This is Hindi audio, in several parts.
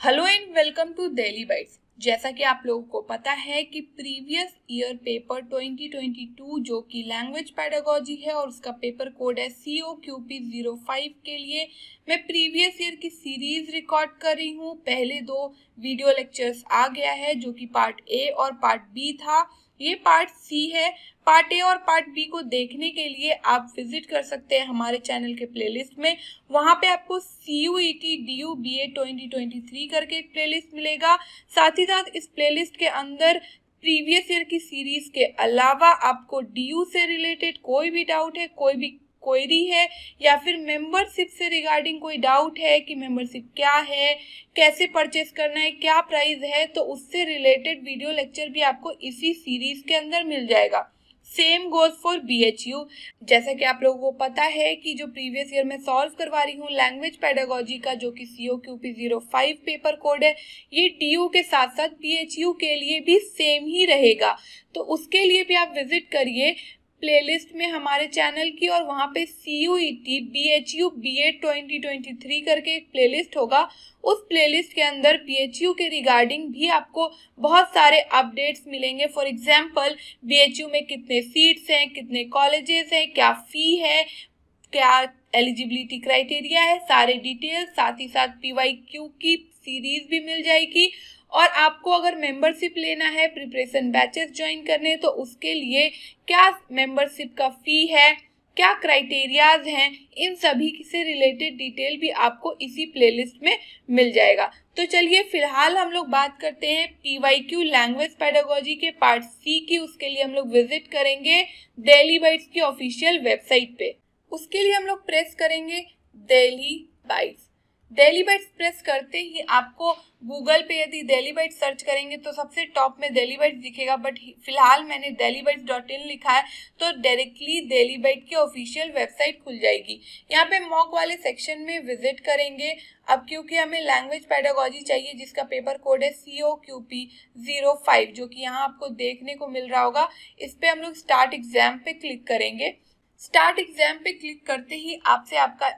Hello and welcome to daily bites. जैसा कि आप लोगों को पता है कि प्रीवियस ईयर पेपर 2022 जो कि लैंग्वेज पेडागोजी है और उसका पेपर कोड है COQP05 के लिए मैं प्रीवियस ईयर की सीरीज रिकॉर्ड कर रही हूँ। पहले 2 वीडियो लेक्चर्स आ गया है जो कि पार्ट ए और पार्ट बी था। ये पार्ट सी है। पार्ट ए और पार्ट बी को देखने के लिए आप विजिट कर सकते हैं हमारे चैनल के प्लेलिस्ट में। वहां पे आपको CUET DU BA 2023 करके एक प्लेलिस्ट मिलेगा। साथ ही साथ इस प्लेलिस्ट के अंदर प्रीवियस ईयर की सीरीज के अलावा आपको DU से रिलेटेड कोई भी डाउट है, कोई भी क्वेरी है या फिर मेंबरशिप से रिगार्डिंग कोई डाउट है कि मेंबरशिप क्या है, कैसे परचेस करना है, क्या प्राइस है, तो उससे रिलेटेड वीडियो लेक्चर भी आपको इसी सीरीज के अंदर मिल जाएगा। Same goes for BHU। जैसा कि आप लोगों को पता है कि जो प्रीवियस ईयर में सॉल्व करवा रही हूँ लैंग्वेज पेडागोजी का जो कि COQP05 पेपर कोड है, ये DU के साथ साथ BHU के लिए भी सेम ही रहेगा। तो उसके लिए भी आप विजिट करिए प्लेलिस्ट में हमारे चैनल की और वहां पे CUET BHU BA 2023 करके एक प्लेलिस्ट होगा। उस प्लेलिस्ट के अंदर BHU के रिगार्डिंग भी आपको बहुत सारे अपडेट्स मिलेंगे। फॉर एग्जांपल BHU में कितने सीट्स हैं, कितने कॉलेजेस हैं, क्या फी है, क्या एलिजिबिलिटी क्राइटेरिया है, सारे डिटेल्स, साथ ही साथ PYQ की सीरीज भी मिल जाएगी। और आपको अगर मेंबरशिप लेना है, प्रिपरेशन बैचेस ज्वाइन करने, तो उसके लिए क्या मेंबरशिप का फी है, क्या क्राइटेरियाज हैं, इन सभी से रिलेटेड डिटेल भी आपको इसी प्लेलिस्ट में मिल जाएगा। तो चलिए फिलहाल हम लोग बात करते हैं PYQ लैंग्वेज पेडागोजी के पार्ट सी की। उसके लिए हम लोग विजिट करेंगे डेली बाइट्स की ऑफिशियल वेबसाइट पे। उसके लिए हम लोग प्रेस करेंगे daily bytes. Daily bytes press करते ही आपको गूगल पे यदि डेली बाइट्स सर्च करेंगे तो सबसे टॉप में डेली बाइट्स दिखेगा, बट फिलहाल मैंने dellybytes.in लिखा है तो डायरेक्टली डेली बाइट की ऑफिशियल वेबसाइट खुल जाएगी। यहाँ पे मॉक वाले सेक्शन में विजिट करेंगे। अब क्योंकि हमें लैंग्वेज पेडागोजी चाहिए जिसका पेपर कोड है COQP05 जो कि यहाँ आपको देखने को मिल रहा होगा, इस पे हम लोग स्टार्ट एग्जाम पे क्लिक करेंगे। स्टार्ट एग्जाम पे क्लिक करते ही आपसे आपका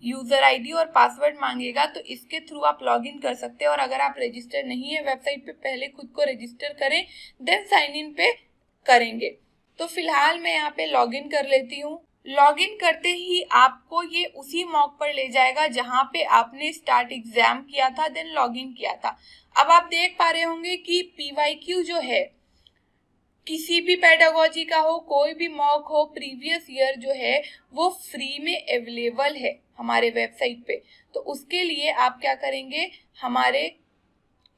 यूजर आईडी और पासवर्ड मांगेगा, तो इसके थ्रू आप लॉगिन कर सकते हैं। और अगर आप रजिस्टर नहीं है वेबसाइट पे, पहले खुद को रजिस्टर करें, देन साइन इन पे करेंगे। तो फिलहाल मैं यहाँ पे लॉगिन कर लेती हूँ। लॉगिन करते ही आपको ये उसी मॉक पर ले जाएगा जहाँ पे आपने स्टार्ट एग्जाम किया था, देन लॉगिन किया था। अब आप देख पा रहे होंगे कि PYQ जो है किसी भी पेडागोजी का हो, कोई भी मॉक हो, प्रीवियस ईयर जो है वो फ्री में अवेलेबल है हमारे वेबसाइट पे। तो उसके लिए आप क्या करेंगे, हमारे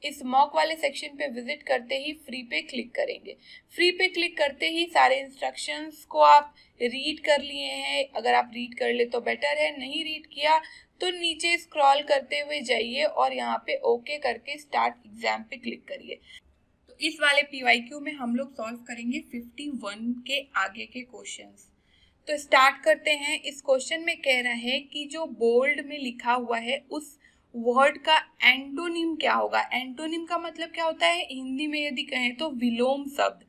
इस मॉक वाले सेक्शन पे विजिट करते ही फ्री पे क्लिक करेंगे। फ्री पे क्लिक करते ही सारे इंस्ट्रक्शंस को आप रीड कर लिए हैं। अगर आप रीड कर ले तो बेटर है, नहीं रीड किया तो नीचे स्क्रॉल करते हुए जाइए और यहाँ पे ओके करके स्टार्ट एग्जाम पे क्लिक करिए। इस वाले PYQ में हम लोग सॉल्व करेंगे 51 के आगे के क्वेश्चंस। तो स्टार्ट करते हैं। इस क्वेश्चन में कह रहा है कि जो बोल्ड में लिखा हुआ है उस वर्ड का एंटोनिम क्या होगा। एंटोनिम का मतलब क्या होता है, हिंदी में यदि कहें तो विलोम शब्द।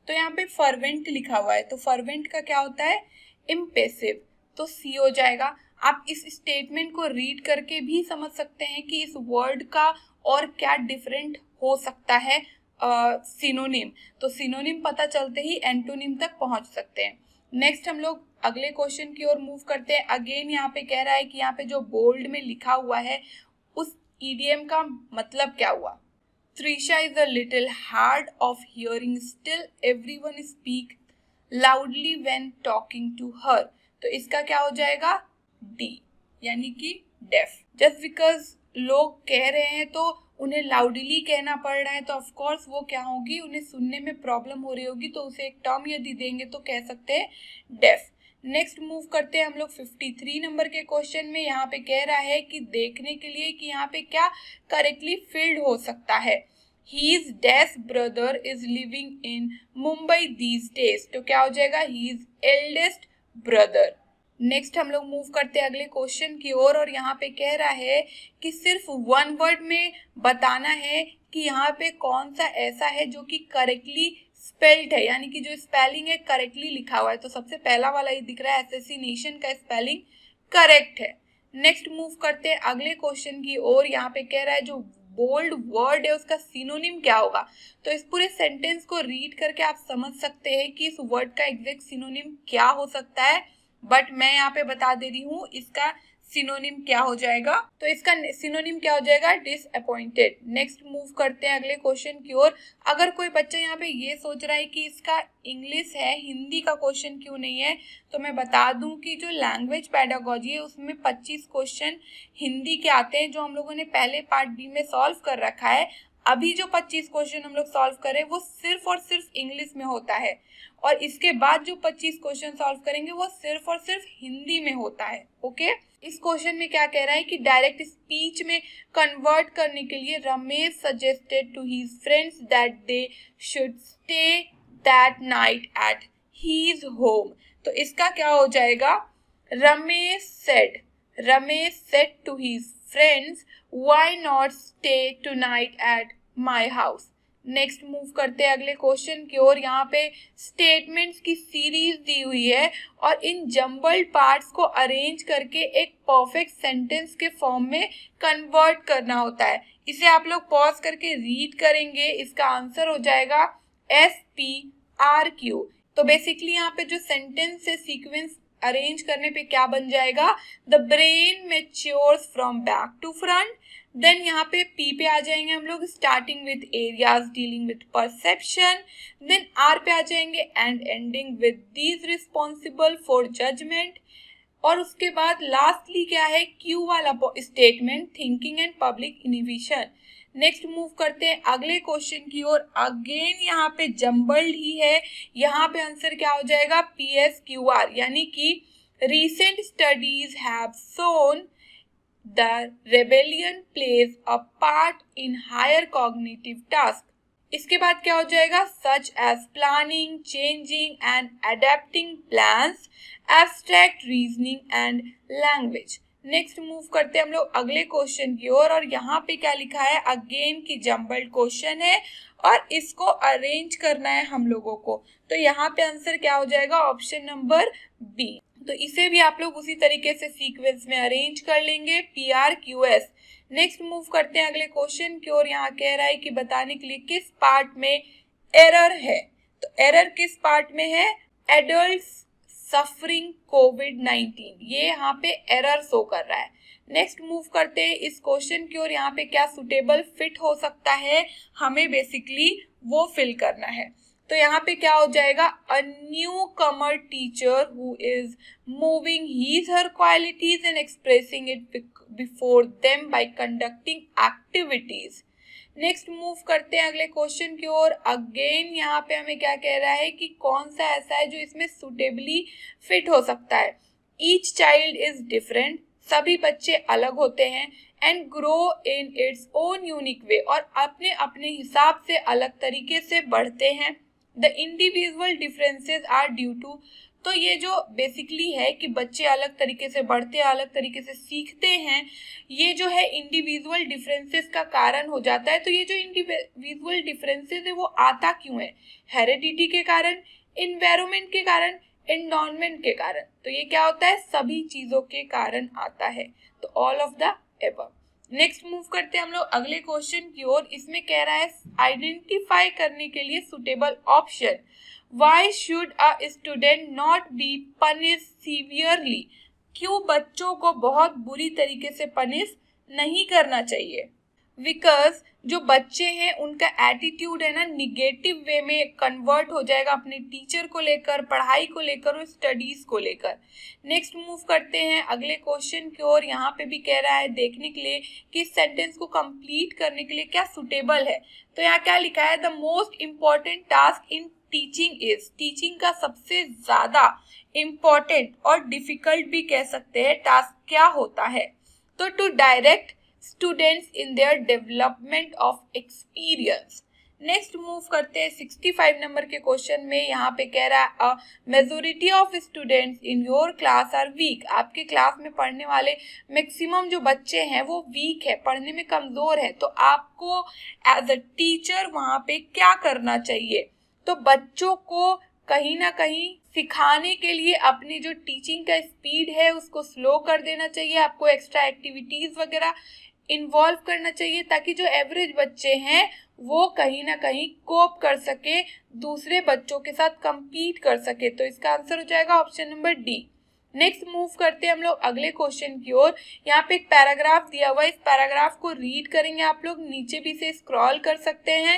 तो यहाँ पे फर्वेंट लिखा हुआ है, तो फर्वेंट का क्या होता है, इम्पेसिव, तो C हो जाएगा। आप इस स्टेटमेंट को रीड करके भी समझ सकते हैं कि इस वर्ड का और क्या डिफरेंट हो सकता है सिनोनिम। तो सिनोनिम पता चलते ही एंटोनिम तक पहुंच सकते हैं। नेक्स्ट हम लोग अगले क्वेश्चन की ओर मूव करते हैं। अगेन यहाँ पे कह रहा है कि यहाँ पे जो बोल्ड में लिखा हुआ है उस ईडीएम का मतलब क्या हुआ। Trisha is a little hard of hearing, still everyone speak loudly when talking to her. तो इसका क्या हो जाएगा, डी, यानी कि डेफ। जस्ट बिकॉज लोग कह रहे हैं तो उन्हें लाउडली कहना पड़ रहा है, तो ऑफ कोर्स वो क्या होगी, उन्हें सुनने में प्रॉब्लम हो रही होगी, तो उसे एक टर्म यदि देंगे तो कह सकते हैं डेफ। नेक्स्ट मूव करते हैं हम लोग 53 नंबर के क्वेश्चन में। यहाँ पे कह रहा है कि देखने के लिए कि यहाँ पे क्या करेक्टली फिल्ड हो सकता है। His dash brother is living in Mumbai these days, तो क्या हो जाएगा, His एल्डेस्ट ब्रदर। नेक्स्ट हम लोग मूव करते हैं अगले क्वेश्चन की ओर और यहाँ पे कह रहा है कि सिर्फ वन वर्ड में बताना है कि यहाँ पे कौन सा ऐसा है जो कि करेक्टली स्पेल्ड है, यानी कि जो स्पेलिंग है करेक्टली लिखा हुआ है। तो सबसे पहला वाला ये दिख रहा है, असैसिनेशन का स्पेलिंग करेक्ट है। नेक्स्ट मूव करते हैं अगले क्वेश्चन की ओर। यहाँ पे कह रहा है जो बोल्ड वर्ड है उसका सिनोनिम क्या होगा। तो इस पूरे सेंटेंस को रीड करके आप समझ सकते हैं कि इस वर्ड का एग्जैक्ट सिनोनिम क्या हो सकता है, बट मैं यहाँ पे बता दे रही हूँ इसका सिनोनिम क्या हो जाएगा। तो इसका सिनोनिम क्या हो जाएगा, डिसअपॉइंटेड। नेक्स्ट मूव करते हैं अगले क्वेश्चन की ओर। अगर कोई बच्चा यहाँ पे ये सोच रहा है कि इसका इंग्लिश है, हिंदी का क्वेश्चन क्यों नहीं है, तो मैं बता दूं कि जो लैंग्वेज पेडागोजी है उसमें 25 क्वेश्चन हिंदी के आते हैं जो हम लोगों ने पहले पार्ट बी में सॉल्व कर रखा है। अभी जो 25 क्वेश्चन हम लोग सॉल्व करें वो सिर्फ और सिर्फ इंग्लिश में होता है, और इसके बाद जो 25 क्वेश्चन सॉल्व करेंगे वो सिर्फ और सिर्फ हिंदी में होता है। ओके, इस क्वेश्चन में क्या कह रहा है कि डायरेक्ट स्पीच में कन्वर्ट करने के लिए Ramesh suggested to his friends that they should stay that night at his home. तो इसका क्या हो जाएगा, Ramesh said to his friends why not stay tonight at my house. Next move करते हैं अगले क्वेश्चन की ओर। यहाँ पे स्टेटमेंट्स की सीरीज दी हुई है और इन जम्बल्ड पार्ट्स को अरेंज करके एक परफेक्ट सेंटेंस के फॉर्म में कन्वर्ट करना होता है। इसे आप लोग पॉज करके रीड करेंगे, इसका आंसर हो जाएगा SPRQ। तो बेसिकली यहाँ पे जो सेंटेंस से सीक्वेंस अरेंज करने पे क्या बन जाएगा, the brain matures from back to front. Then यहाँ पे P पे आ जाएंगे हम लोग, starting with areas dealing with perception. Then R पे आ जाएंगे and ending with these responsible for judgment. और उसके बाद लास्टली क्या है, Q वाला statement, thinking and public inhibition. Next move करते हैं अगले क्वेश्चन की ओर। अगेन यहाँ पे जम्बल्ड ही है, यहाँ पे आंसर क्या हो जाएगा, PSQR, यानी कि recent studies have shown the rebellion plays a part in higher cognitive task। इसके बाद क्या हो जाएगा, such as planning, changing and adapting plans, abstract reasoning and language। Next move करते हैं हम लोग अगले क्वेश्चन की ओर, और यहाँ पे क्या लिखा है, अगेन की जम्बल्ड क्वेश्चन है और इसको अरेंज करना है हम लोगों को। तो यहाँ पे आंसर क्या हो जाएगा, ऑप्शन नंबर बी। तो इसे भी आप लोग उसी तरीके से सीक्वेंस में अरेंज कर लेंगे, PRQS। नेक्स्ट मूव करते हैं अगले क्वेश्चन की ओर। यहाँ कह रहा है कि बताने के लिए किस पार्ट में एरर है। तो एरर किस पार्ट में है, एडल्ट्स सफरिंग COVID-19, ये यहाँ पे एरर शो कर रहा है। नेक्स्ट मूव करते हैं इस क्वेश्चन की ओर। यहाँ पे क्या सुटेबल फिट हो सकता है, हमें बेसिकली वो फिल करना है। तो यहाँ पे क्या हो जाएगा, a newcomer teacher who is moving his her qualities and expressing it before them by conducting activities. Next move करते हैं अगले क्वेश्चन की ओर। अगेन यहाँ पे हमें क्या कह रहा है कि कौन सा ऐसा है जो इसमें सुटेबली फिट हो सकता है। ईच चाइल्ड इज डिफरेंट, सभी बच्चे अलग होते हैं, and grow in its own unique way, और अपने अपने हिसाब से अलग तरीके से बढ़ते हैं। The individual differences are due to, तो ये जो बेसिकली है कि बच्चे अलग तरीके से बढ़ते हैं, अलग तरीके से सीखते हैं, ये जो है इंडिविजुअल डिफरेंसेस का कारण हो जाता है। तो ये जो इंडिविजुअल डिफरेंसेस है वो आता क्यों है, हेरिडिटी के कारण, इन्वायरमेंट के कारण, एनवायरनमेंट के कारण। तो ये क्या होता है, सभी चीजों के कारण आता है। तो all of the above. Next move करते हैं हम लोग अगले क्वेश्चन की ओर। इसमें कह रहा है आइडेंटिफाई करने के लिए suitable option. Why should a student not be punished severely? क्यों बच्चों को बहुत बुरी तरीके से पनिश नहीं करना चाहिए। बिकॉज जो बच्चे हैं उनका एटीट्यूड है ना निगेटिव वे में कन्वर्ट हो जाएगा अपने टीचर को लेकर, पढ़ाई को लेकर और स्टडीज को लेकर। नेक्स्ट मूव करते हैं अगले क्वेश्चन की ओर। यहाँ पे भी कह रहा है देखने के लिए कि इस सेंटेंस को कंप्लीट करने के लिए क्या सुटेबल है। तो यहाँ क्या लिखा है, the most important task in teaching is, teaching का सबसे ज्यादा इम्पॉर्टेंट और डिफिकल्ट भी कह सकते हैं टास्क क्या होता है। तो to direct students in their development of experience. Next move करते हैं 65 नंबर के क्वेश्चन में। यहाँ पे कह रहा है a majority of students in your class are weak, आपके क्लास में पढ़ने वाले मैक्सिमम जो बच्चे हैं वो वीक है, पढ़ने में कमजोर है। तो आपको एज अ टीचर वहाँ पे क्या करना चाहिए, तो बच्चों को कहीं ना कहीं सिखाने के लिए अपनी जो टीचिंग का स्पीड है उसको स्लो कर देना चाहिए। आपको एक्स्ट्रा एक्टिविटीज वगैरह इन्वॉल्व करना चाहिए ताकि जो एवरेज बच्चे हैं वो कहीं ना कहीं कोप कर सके, दूसरे बच्चों के साथ compete कर सके। तो इसका आंसर हो जाएगा option number D. Next move करते हैं हम लोग अगले क्वेश्चन की ओर। यहाँ पे एक पैराग्राफ दिया हुआ है, इस पैराग्राफ को रीड करेंगे आप लोग, नीचे भी से स्क्रॉल कर सकते हैं।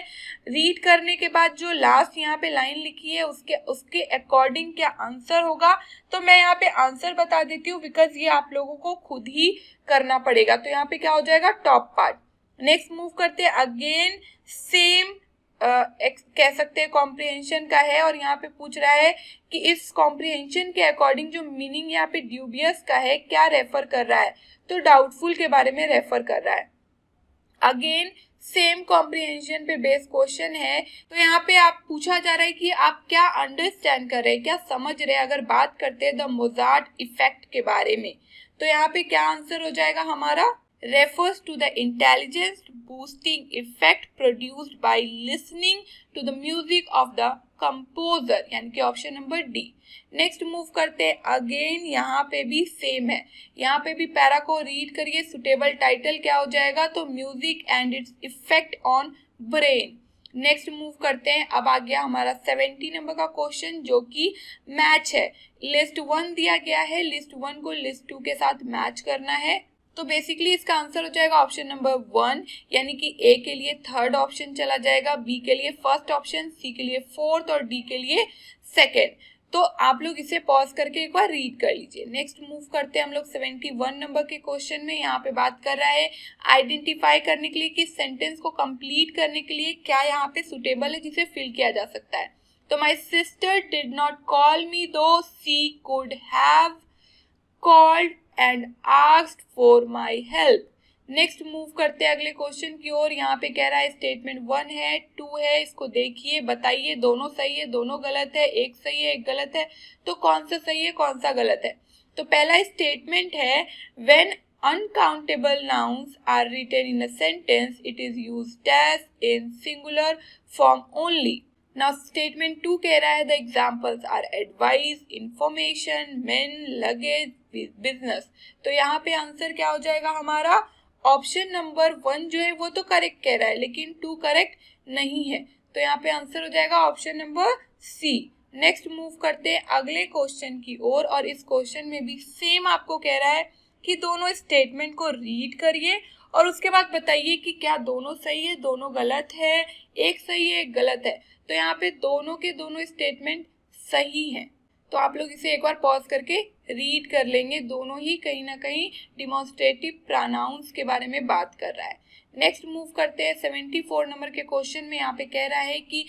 रीड करने के बाद जो लास्ट यहाँ पे लाइन लिखी है उसके अकॉर्डिंग क्या आंसर होगा, तो मैं यहाँ पे आंसर बता देती हूँ बिकॉज ये आप लोगों को खुद ही करना पड़ेगा। तो यहाँ पे क्या हो जाएगा, टॉप पार्ट। नेक्स्ट मूव करते हैं अगेन सेम कह सकते हैं कॉम्प्रिहेंशन का है, और यहाँ पे पूछ रहा है कि इस कॉम्प्रिहेंशन के अकॉर्डिंग जो मीनिंग यहाँ पे ड्यूबियस का है क्या रेफर कर रहा है, तो डाउटफुल के बारे में रेफर कर रहा है। अगेन सेम कॉम्प्रिहेंशन पे बेस क्वेश्चन है, तो यहाँ पे आप पूछा जा रहा है कि आप क्या अंडरस्टैंड कर रहे हैं, क्या समझ रहे हैं। अगर बात करते हैं द मोजार्ट इफेक्ट के बारे में, तो यहाँ पे क्या आंसर हो जाएगा हमारा, refers to the intelligence boosting effect produced by listening to the music of the composer, यानी कि option number D. Next move करते हैं अगेन, यहाँ पे भी सेम है, यहाँ पे भी पैरा को रीड करिए, सुटेबल टाइटल क्या हो जाएगा, तो music and its effect on brain. Next move करते हैं, अब आ गया हमारा 70 नंबर का क्वेश्चन जो कि मैच है। लिस्ट 1 दिया गया है, लिस्ट 1 को लिस्ट 2 के साथ मैच करना है। तो बेसिकली इसका आंसर हो जाएगा ऑप्शन नंबर 1, यानी कि ए के लिए थर्ड ऑप्शन चला जाएगा, बी के लिए फर्स्ट ऑप्शन, सी के लिए फोर्थ और डी के लिए सेकेंड। तो आप लोग इसे पॉज करके एक बार रीड कर लीजिए। नेक्स्ट मूव करते हैं हम लोग 71 नंबर के क्वेश्चन में। यहाँ पे बात कर रहा है आइडेंटिफाई करने के लिए कि सेंटेंस को कंप्लीट करने के लिए क्या यहाँ पे सुटेबल है जिसे फिल किया जा सकता है। तो my sister did not call me though she could have called and asked for my help। Next move करते हैं अगले क्वेश्चन की ओर। यहाँ पे कह रहा है स्टेटमेंट 1 है 2 है, इसको देखिए बताइए दोनों सही है दोनों गलत है, एक सही है एक गलत है, तो कौन सा सही है कौन सा गलत है। तो पहला स्टेटमेंट है when uncountable nouns are written in a sentence it is used as in singular form only। Now statement 2 कह रहा है the examples are advice, information, men, luggage, business। तो यहाँ पे आंसर क्या हो जाएगा हमारा, ऑप्शन नंबर 1 जो है वो तो करेक्ट कह रहा है लेकिन 2 करेक्ट नहीं है, तो यहाँ पे आंसर हो जाएगा option number C. Next move करते हैं अगले क्वेश्चन की ओर, और इस क्वेश्चन में भी सेम आपको कह रहा है कि दोनों स्टेटमेंट को रीड करिए और उसके बाद बताइए कि क्या दोनों सही है दोनों गलत है, एक सही है एक गलत है। तो यहाँ पे दोनों के दोनों स्टेटमेंट सही हैं, तो आप लोग इसे एक बार पॉज करके रीड कर लेंगे। दोनों ही कहीं ना कहीं डिमॉन्स्ट्रेटिव प्रोनाउंस के बारे में बात कर रहा है। नेक्स्ट मूव करते हैं 74 नंबर के क्वेश्चन में। यहाँ पे कह रहा है कि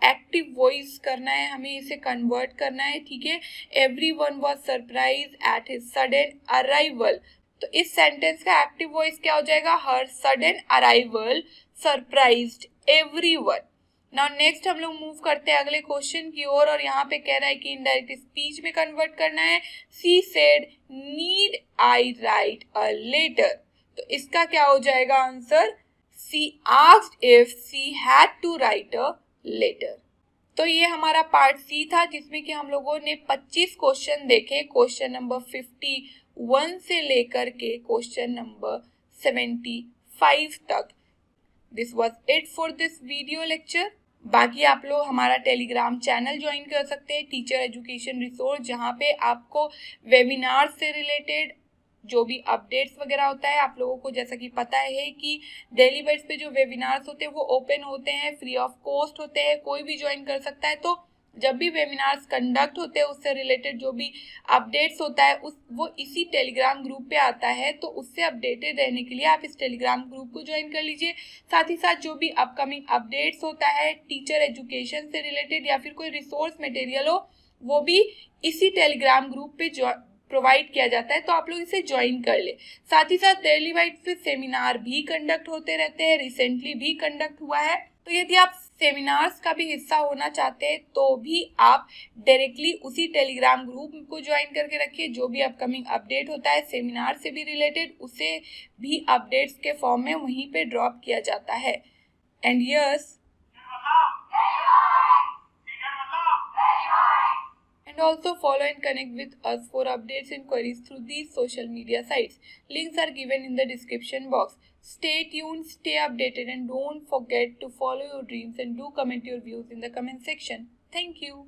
एक्टिव वॉइस करना है, हमें इसे कन्वर्ट करना है, ठीक है। Everyone was surprise at his sudden arrival. तो इस सेंटेंस का एक्टिव वॉइस क्या हो जाएगा, हर sudden arrival surprised everyone. Now next हम लोग मूव करते हैं अगले क्वेश्चन की ओर, और यहाँ पे कह रहा है कि इनडायरेक्ट स्पीच में कन्वर्ट करना है। She said need I write a letter. तो इसका क्या हो जाएगा answer, she asked if she had to write a letter. तो ये हमारा पार्ट सी था जिसमें कि हम लोगों ने 25 क्वेश्चन देखे, क्वेश्चन नंबर 51 से लेकर के क्वेश्चन नंबर 75 तक। This was it for this video lecture. बाकी आप लोग हमारा टेलीग्राम चैनल ज्वाइन कर सकते हैं, टीचर एजुकेशन रिसोर्स, जहाँ पे आपको वेबिनार से रिलेटेड जो भी अपडेट्स वगैरह होता है, आप लोगों को जैसा कि पता है कि डेली बेस पे जो वेबिनार्स होते हैं वो ओपन होते हैं, फ्री ऑफ कॉस्ट होते हैं, कोई भी ज्वाइन कर सकता है। तो जब भी वेबिनार्स कंडक्ट होते हैं उससे रिलेटेड जो भी अपडेट्स होता है वो इसी टेलीग्राम ग्रुप पे आता है, तो उससे अपडेटेड रहने के लिए आप इस टेलीग्राम ग्रुप को ज्वाइन कर लीजिए। साथ ही साथ जो भी अपकमिंग अपडेट्स होता है टीचर एजुकेशन से रिलेटेड या फिर कोई रिसोर्स मटेरियल हो, वो भी इसी टेलीग्राम ग्रुप पे प्रोवाइड किया जाता है, तो आप लोग इसे ज्वाइन कर ले। साथ ही साथ डेली वाइज पे सेमिनार भी कंडक्ट होते रहते हैं, रिसेंटली भी कंडक्ट हुआ है। तो यदि आप सेमिनार्स का भी हिस्सा होना चाहते हैं तो भी आप डायरेक्टली उसी टेलीग्राम ग्रुप को ज्वाइन करके रखिए। जो भी अपकमिंग अपडेट होता है सेमिनार से भी रिलेटेड, उसे भी अपडेट्स के फॉर्म में वहीं पे ड्रॉप किया जाता है। And yes and also follow and connect with us for updates and queries through these social media sites. Links are given in the description box. Stay tuned, stay updated, and don't forget to follow your dreams and do comment your views in the comment section. Thank you.